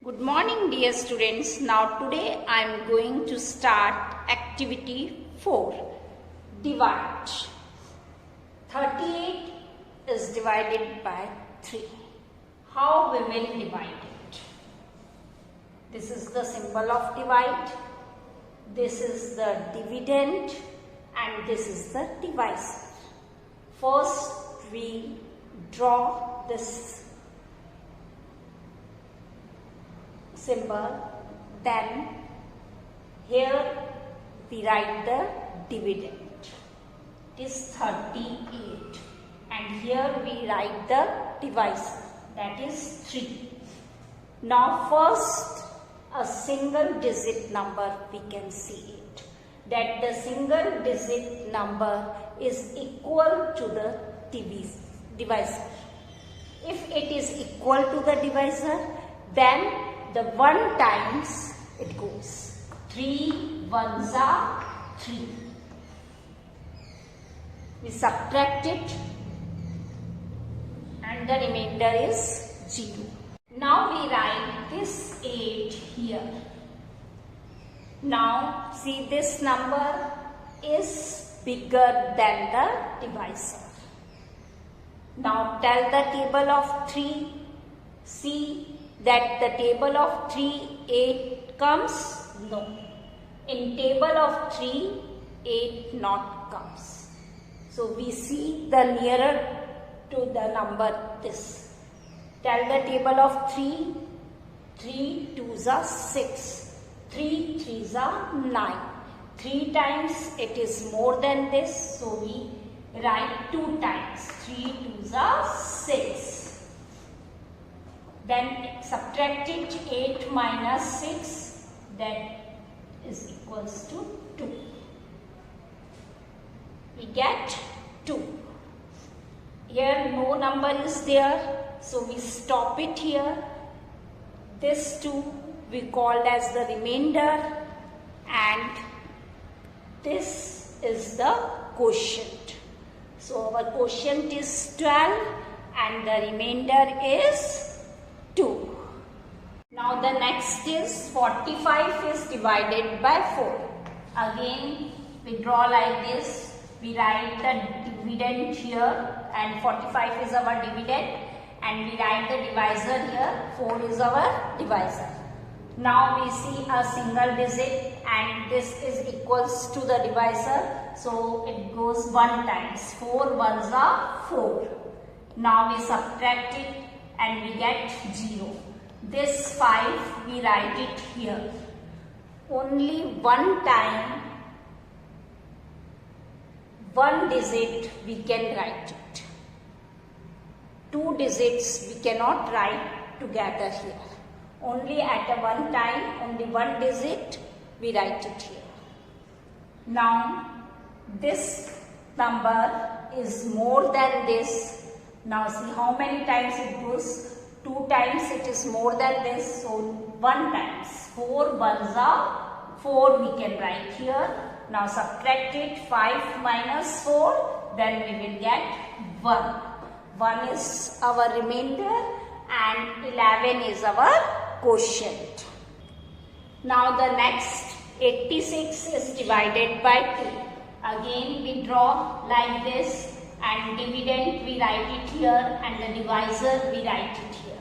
Good morning dear students. Now today I am going to start activity 4. Divide. 38 is divided by 3. How we will divide it? This is the symbol of divide. This is the dividend and this is the divisor. First we draw this symbol, then here we write the dividend. It is 38 and here we write the divisor, that is 3. Now first a single digit number we can see it, that the single digit number is equal to the divisor. If it is equal to the divisor, then the 1 times it goes. 3 ones are 3. We subtract it and the remainder is 0. Now we write this 8 here. Now see, this number is bigger than the divisor. Now tell the table of 3. See that the table of 3, 8 comes? No. In table of 3, 8 not comes. So we see the nearer to the number this. Tell the table of 3. 3 2s are 6. 3 3s are 9. 3 times it is more than this. So we write 2 times. 3 2s are 6. Then subtract it, 8 minus 6, that is equals to 2. We get 2. Here no number is there, so we stop it here. This 2 we called as the remainder and this is the quotient. So our quotient is 12 and the remainder is 2. Now the next is 45 is divided by 4. Again we draw like this. We write the dividend here and 45 is our dividend and we write the divisor here. 4 is our divisor. Now we see a single digit and this is equals to the divisor. So it goes 1 times. 4 ones are 4. Now we subtract it and we get 0. This 5 we write it here. Only 1 time, 1 digit we can write it. 2 digits we cannot write together here. Only at a 1 time, only 1 digit we write it here. Now this number is more than this. Now see how many times it goes. 2 times it is more than this, so 1 times. 4 ones are 4 we can write here. Now subtract it, 5 minus 4, then we will get 1. 1 is our remainder and 11 is our quotient. Now the next 86 is divided by 2. Again we draw like this. And dividend we write it here and the divisor we write it here.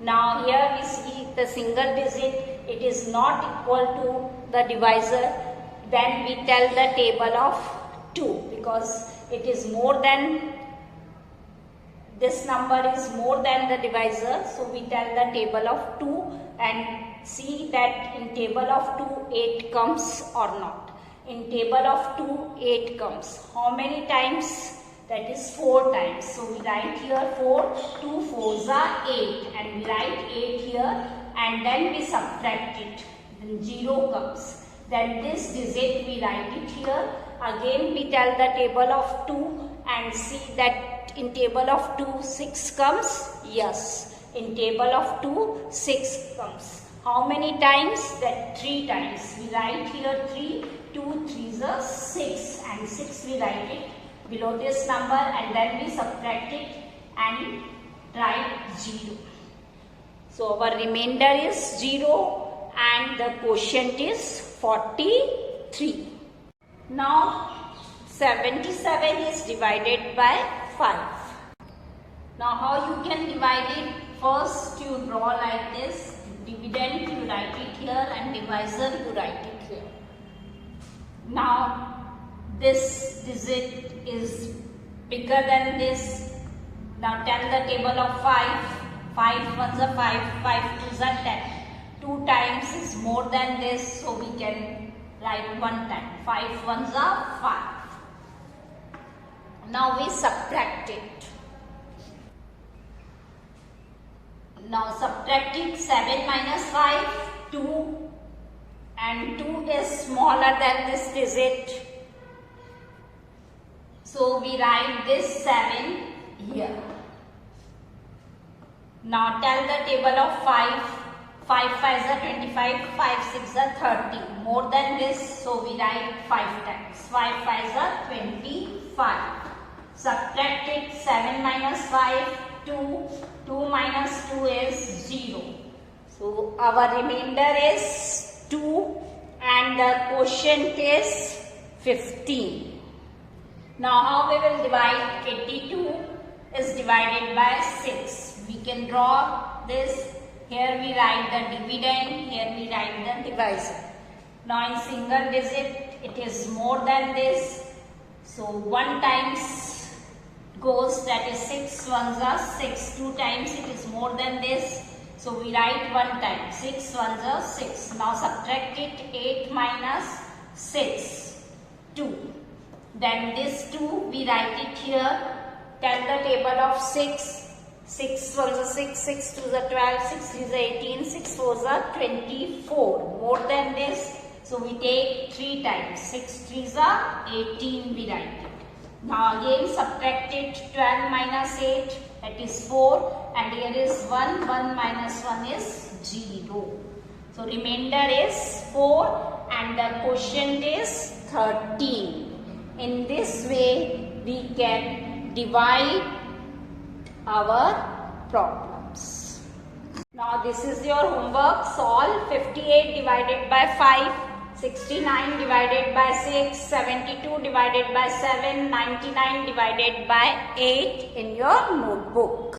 Now here we see the single digit, it is not equal to the divisor. Then we tell the table of 2 because it is more than, this number is more than the divisor. So we tell the table of 2 and see that in table of 2 8 comes or not. In table of 2 8 comes. How many times? That is 4 times. So we write here 4, 2 4s are 8 and we write 8 here and then we subtract it. Then 0 comes. Then this digit we write it here. Again we tell the table of 2 and see that in table of 2 6 comes. Yes. In table of 2 6 comes. How many times? That 3 times. We write here 3, 2 3s are 6 and 6 we write it below this number and then we subtract it and write 0. So our remainder is 0 and the quotient is 43. Now 77 is divided by 5. Now how you can divide it? First you draw like this. Dividend you write it here and divisor you write it here. Now this digit is bigger than this. Now tell the table of 5. 5 ones are 5, 5 twos are 10. 2 times is more than this, so we can write 1 time. 5 ones are 5. Now we subtract it. Now subtracting 7 minus 5, 2, and 2 is smaller than this digit. So we write this 7 here. Now tell the table of 5. 5 5s are 25, 5 6s are 30. More than this, so we write 5 times. 5 5s are 25. Subtract it, 7 minus 5, 2. 2 minus 2 is 0. So our remainder is 2 and the quotient is 15. Now how we will divide? 82 is divided by 6. We can draw this. Here we write the dividend, here we write the divisor. Now in single digit it is more than this. So 1 times goes, that is 6 ones are 6. 2 times it is more than this. So we write 1 time. 6 ones are 6. Now subtract it. 8 minus 6. 2. Then this 2 we write it here. Tell the table of 6. 6 ones are 6, 6 twos are 12, 6 threes are 18, 6 fours are 24. More than this, so we take 3 times. 6 threes are 18, we write it. Now again subtract it. 12 minus 8, that is 4, and here is 1. 1 minus 1 is 0. So remainder is 4 and the quotient is 13. In this way we can divide our problems. Now this is your homework. Solve 58 divided by 5, 69 divided by 6, 72 divided by 7, 99 divided by 8 in your notebook.